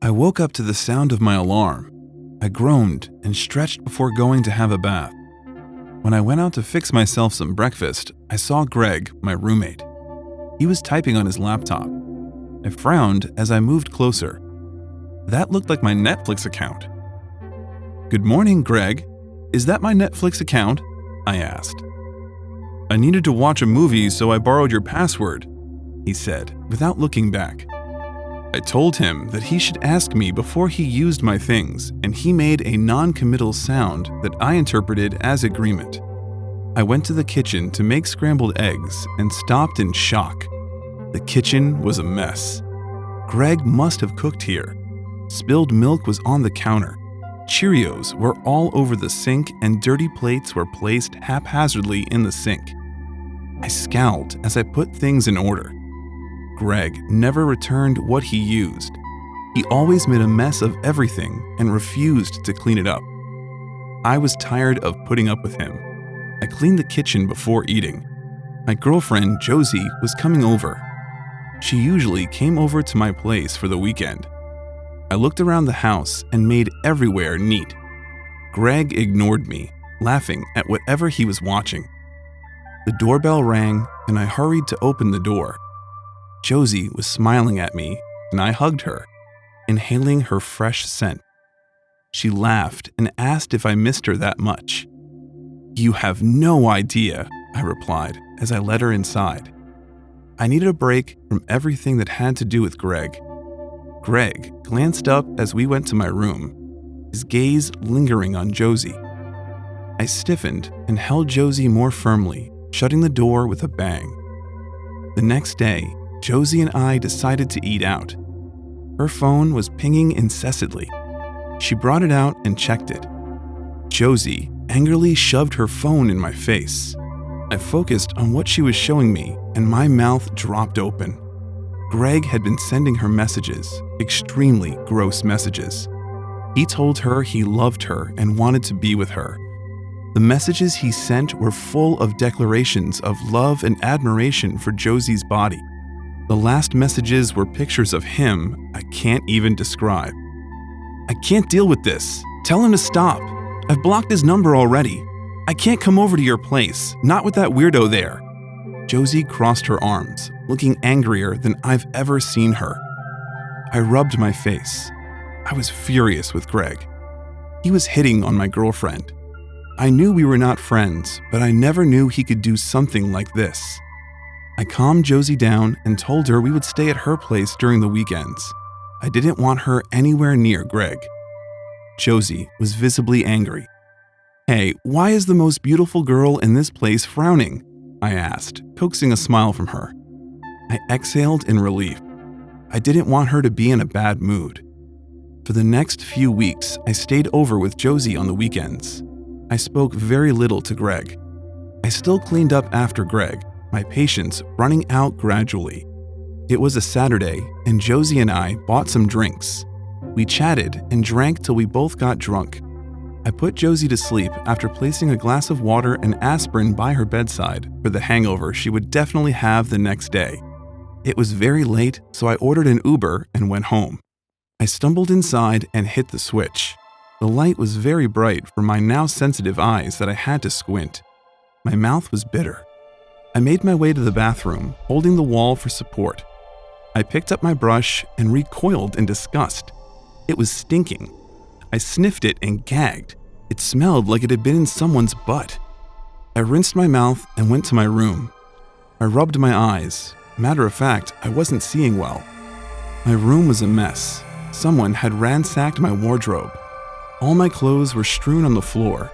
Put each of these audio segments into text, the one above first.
I woke up to the sound of my alarm. I groaned and stretched before going to have a bath. When I went out to fix myself some breakfast, I saw Greg, my roommate. He was typing on his laptop. I frowned as I moved closer. That looked like my Netflix account. "Good morning, Greg. Is that my Netflix account?" I asked. "I needed to watch a movie, so I borrowed your password," he said, without looking back. I told him that he should ask me before he used my things, and he made a non-committal sound that I interpreted as agreement. I went to the kitchen to make scrambled eggs and stopped in shock. The kitchen was a mess. Greg must have cooked here. Spilled milk was on the counter. Cheerios were all over the sink, and dirty plates were placed haphazardly in the sink. I scowled as I put things in order. Greg never returned what he used. He always made a mess of everything and refused to clean it up. I was tired of putting up with him. I cleaned the kitchen before eating. My girlfriend, Josie, was coming over. She usually came over to my place for the weekend. I looked around the house and made everywhere neat. Greg ignored me, laughing at whatever he was watching. The doorbell rang, and I hurried to open the door. Josie was smiling at me, and I hugged her, inhaling her fresh scent. She laughed and asked if I missed her that much. "You have no idea," I replied as I led her inside. I needed a break from everything that had to do with Greg. Greg glanced up as we went to my room, his gaze lingering on Josie. I stiffened and held Josie more firmly, shutting the door with a bang. The next day, Josie and I decided to eat out. Her phone was pinging incessantly. She brought it out and checked it. Josie angrily shoved her phone in my face. I focused on what she was showing me, and my mouth dropped open. Greg had been sending her messages, extremely gross messages. He told her he loved her and wanted to be with her. The messages he sent were full of declarations of love and admiration for Josie's body. The last messages were pictures of him I can't even describe. "I can't deal with this. Tell him to stop. I've blocked his number already. I can't come over to your place, not with that weirdo there." Josie crossed her arms, looking angrier than I've ever seen her. I rubbed my face. I was furious with Greg. He was hitting on my girlfriend. I knew we were not friends, but I never knew he could do something like this. I calmed Josie down and told her we would stay at her place during the weekends. I didn't want her anywhere near Greg. Josie was visibly angry. "Hey, why is the most beautiful girl in this place frowning?" I asked, coaxing a smile from her. I exhaled in relief. I didn't want her to be in a bad mood. For the next few weeks, I stayed over with Josie on the weekends. I spoke very little to Greg. I still cleaned up after Greg, my patience running out gradually. It was a Saturday, and Josie and I bought some drinks. We chatted and drank till we both got drunk. I put Josie to sleep after placing a glass of water and aspirin by her bedside for the hangover she would definitely have the next day. It was very late, so I ordered an Uber and went home. I stumbled inside and hit the switch. The light was very bright for my now sensitive eyes that I had to squint. My mouth was bitter. I made my way to the bathroom, holding the wall for support. I picked up my brush and recoiled in disgust. It was stinking. I sniffed it and gagged. It smelled like it had been in someone's butt. I rinsed my mouth and went to my room. I rubbed my eyes. Matter of fact, I wasn't seeing well. My room was a mess. Someone had ransacked my wardrobe. All my clothes were strewn on the floor.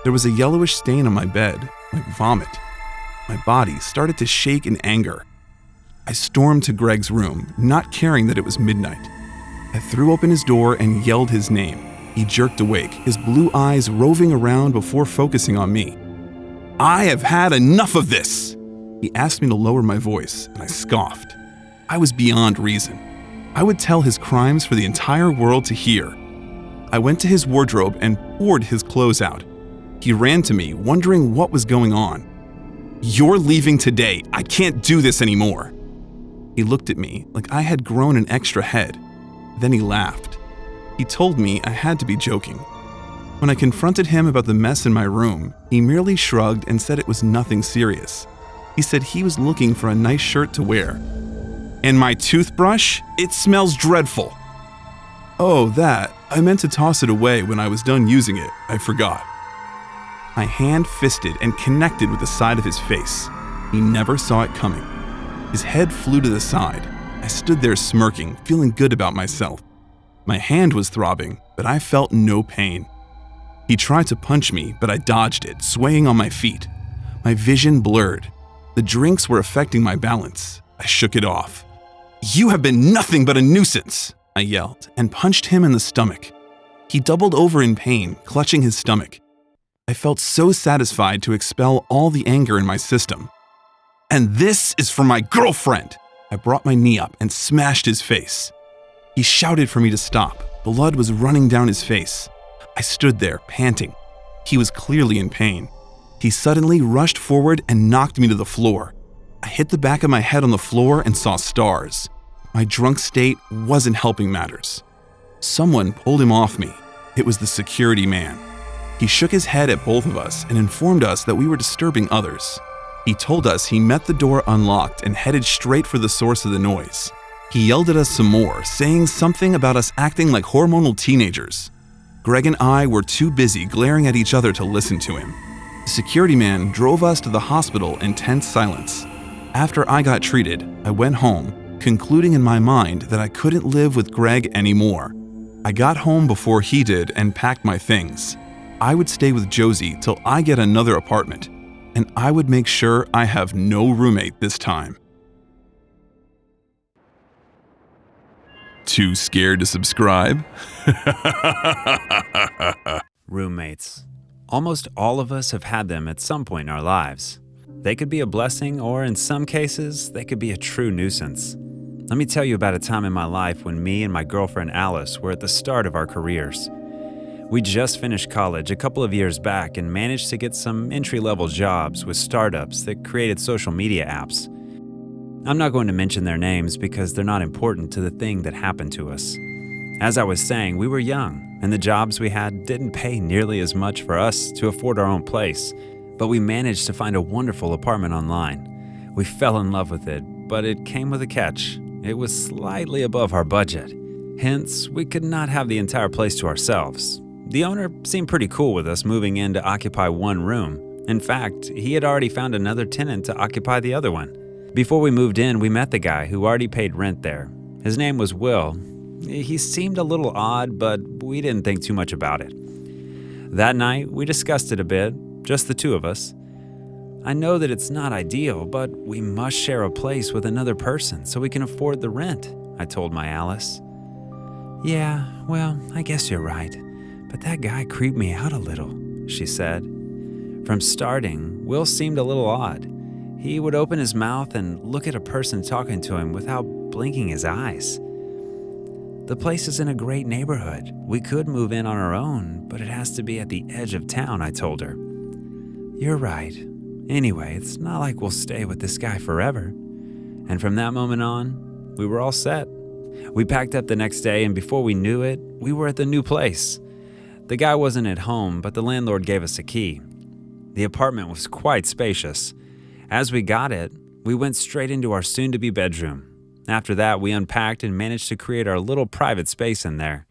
There was a yellowish stain on my bed, like vomit. My body started to shake in anger. I stormed to Greg's room, not caring that it was midnight. I threw open his door and yelled his name. He jerked awake, his blue eyes roving around before focusing on me. "I have had enough of this!" He asked me to lower my voice, and I scoffed. I was beyond reason. I would tell his crimes for the entire world to hear. I went to his wardrobe and poured his clothes out. He ran to me, wondering what was going on. "You're leaving today. I can't do this anymore." He looked at me like I had grown an extra head. Then he laughed. He told me I had to be joking. When I confronted him about the mess in my room, he merely shrugged and said it was nothing serious. He said he was looking for a nice shirt to wear. "And my toothbrush? It smells dreadful." "Oh, that. I meant to toss it away when I was done using it. I forgot." My hand fisted and connected with the side of his face. He never saw it coming. His head flew to the side. I stood there smirking, feeling good about myself. My hand was throbbing, but I felt no pain. He tried to punch me, but I dodged it, swaying on my feet. My vision blurred. The drinks were affecting my balance. I shook it off. "You have been nothing but a nuisance," I yelled, and punched him in the stomach. He doubled over in pain, clutching his stomach. I felt so satisfied to expel all the anger in my system. "And this is for my girlfriend!" I brought my knee up and smashed his face. He shouted for me to stop. Blood was running down his face. I stood there, panting. He was clearly in pain. He suddenly rushed forward and knocked me to the floor. I hit the back of my head on the floor and saw stars. My drunk state wasn't helping matters. Someone pulled him off me. It was the security man. He shook his head at both of us and informed us that we were disturbing others. He told us he met the door unlocked and headed straight for the source of the noise. He yelled at us some more, saying something about us acting like hormonal teenagers. Greg and I were too busy glaring at each other to listen to him. The security man drove us to the hospital in tense silence. After I got treated, I went home, concluding in my mind that I couldn't live with Greg anymore. I got home before he did and packed my things. I would stay with Josie till I get another apartment, and I would make sure I have no roommate this time. Too scared to subscribe? Roommates. Almost all of us have had them at some point in our lives. They could be a blessing, or in some cases, they could be a true nuisance. Let me tell you about a time in my life when me and my girlfriend Alice were at the start of our careers. We just finished college a couple of years back and managed to get some entry-level jobs with startups that created social media apps. I'm not going to mention their names because they're not important to the thing that happened to us. As I was saying, we were young, and the jobs we had didn't pay nearly as much for us to afford our own place, but we managed to find a wonderful apartment online. We fell in love with it, but it came with a catch. It was slightly above our budget. Hence, we could not have the entire place to ourselves. The owner seemed pretty cool with us moving in to occupy one room. In fact, he had already found another tenant to occupy the other one. Before we moved in, we met the guy who already paid rent there. His name was Will. He seemed a little odd, but we didn't think too much about it. That night, we discussed it a bit, just the two of us. I know that it's not ideal, but we must share a place with another person so we can afford the rent, I told my Alice. Yeah, well, I guess you're right, but that guy creeped me out a little, she said. From starting, Will seemed a little odd. He would open his mouth and look at a person talking to him without blinking his eyes. The place is in a great neighborhood. We could move in on our own, but it has to be at the edge of town, I told her. You're right. Anyway, it's not like we'll stay with this guy forever. And from that moment on, we were all set. We packed up the next day, and before we knew it, we were at the new place. The guy wasn't at home, but the landlord gave us a key. The apartment was quite spacious. As we got it, we went straight into our soon-to-be bedroom. After that, we unpacked and managed to create our little private space in there.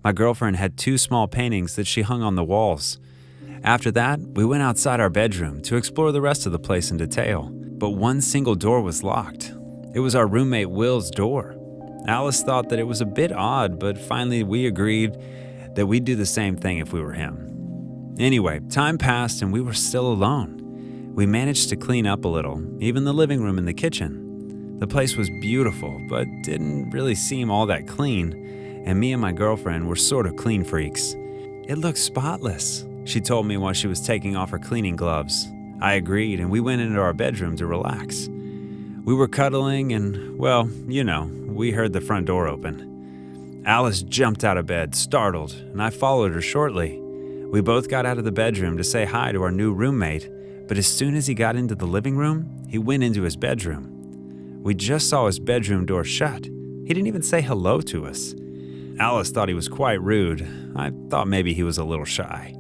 My girlfriend had 2 small paintings that she hung on the walls. After that, we went outside our bedroom to explore the rest of the place in detail. But one single door was locked. It was our roommate Will's door. Alice thought that it was a bit odd, but finally we agreed that we'd do the same thing if we were him. Anyway, time passed and we were still alone. We managed to clean up a little, even the living room and the kitchen. The place was beautiful, but didn't really seem all that clean, and me and my girlfriend were sort of clean freaks. It looked spotless, she told me while she was taking off her cleaning gloves. I agreed, and we went into our bedroom to relax. We were cuddling and, well, we heard the front door open. Alice jumped out of bed, startled, and I followed her shortly. We both got out of the bedroom to say hi to our new roommate, but as soon as he got into the living room, he went into his bedroom. We just saw his bedroom door shut. He didn't even say hello to us. Alice thought he was quite rude. I thought maybe he was a little shy.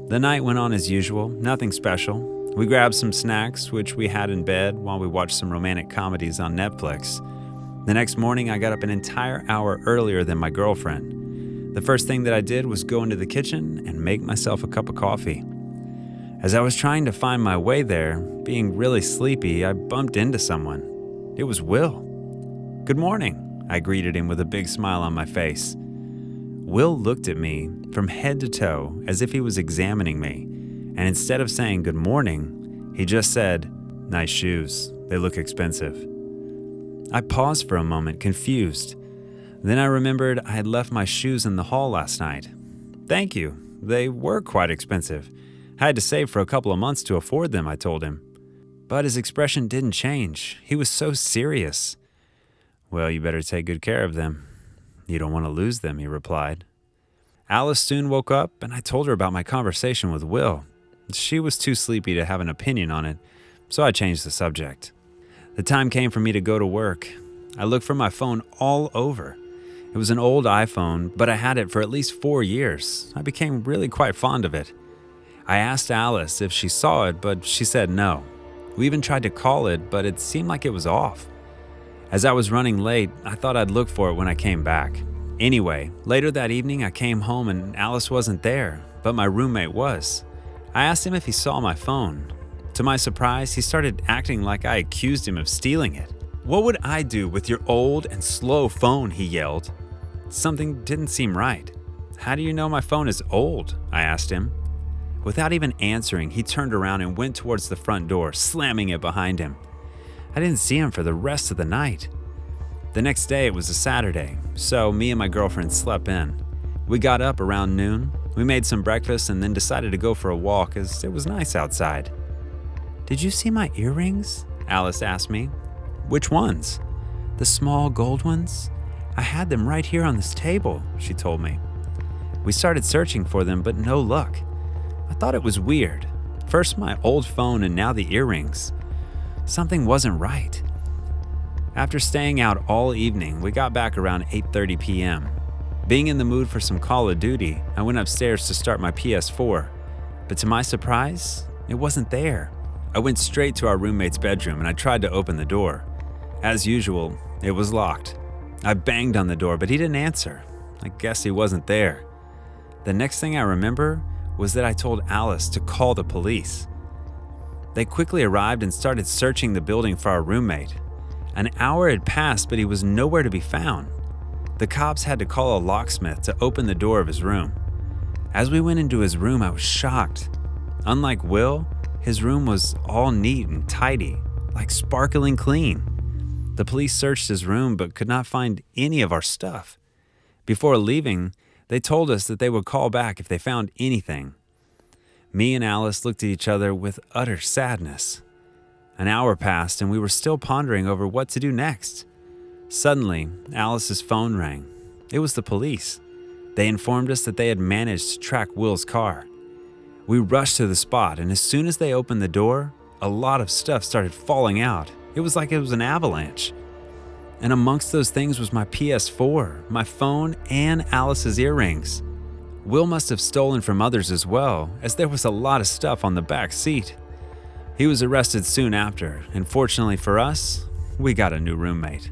The night went on as usual, nothing special. We grabbed some snacks, which we had in bed while we watched some romantic comedies on Netflix. The next morning, I got up an entire hour earlier than my girlfriend. The first thing that I did was go into the kitchen and make myself a cup of coffee. As I was trying to find my way there, being really sleepy, I bumped into someone. It was Will. "Good morning," I greeted him with a big smile on my face. Will looked at me from head to toe as if he was examining me, and instead of saying good morning, he just said, "Nice shoes. They look expensive." I paused for a moment, confused. Then I remembered I had left my shoes in the hall last night. "Thank you. They were quite expensive. I had to save for a couple of months to afford them," I told him. But his expression didn't change. He was so serious. "Well, you better take good care of them. You don't want to lose them," he replied. Alice soon woke up, and I told her about my conversation with Will. She was too sleepy to have an opinion on it, so I changed the subject. The time came for me to go to work. I looked for my phone all over. It was an old iPhone, but I had it for at least 4 years. I became really quite fond of it. I asked Alice if she saw it, but she said no. We even tried to call it, but it seemed like it was off. As I was running late, I thought I'd look for it when I came back. Anyway, later that evening I came home and Alice wasn't there, but my roommate was. I asked him if he saw my phone. To my surprise, he started acting like I accused him of stealing it. "What would I do with your old and slow phone?" he yelled. Something didn't seem right. "How do you know my phone is old?" I asked him. Without even answering, he turned around and went towards the front door, slamming it behind him. I didn't see him for the rest of the night. The next day, it was a Saturday, so me and my girlfriend slept in. We got up around noon, we made some breakfast, and then decided to go for a walk as it was nice outside. "Did you see my earrings?" Alice asked me. "Which ones?" "The small gold ones. I had them right here on this table," she told me. We started searching for them, but no luck. I thought it was weird. First my old phone and now the earrings. Something wasn't right. After staying out all evening, we got back around 8:30 p.m. Being in the mood for some Call of Duty, I went upstairs to start my PS4. But to my surprise, it wasn't there. I went straight to our roommate's bedroom and I tried to open the door. As usual, it was locked. I banged on the door, but he didn't answer. I guess he wasn't there. The next thing I remember was that I told Alice to call the police. They quickly arrived and started searching the building for our roommate. An hour had passed, but he was nowhere to be found. The cops had to call a locksmith to open the door of his room. As we went into his room, I was shocked. Unlike Will, his room was all neat and tidy, like sparkling clean. The police searched his room but could not find any of our stuff. Before leaving, they told us that they would call back if they found anything. Me and Alice looked at each other with utter sadness. An hour passed and we were still pondering over what to do next. Suddenly, Alice's phone rang. It was the police. They informed us that they had managed to track Will's car. We rushed to the spot, and as soon as they opened the door, a lot of stuff started falling out. It was like it was an avalanche. And amongst those things was my PS4, my phone, and Alice's earrings. Will must have stolen from others as well, as there was a lot of stuff on the back seat. He was arrested soon after, and fortunately for us, we got a new roommate.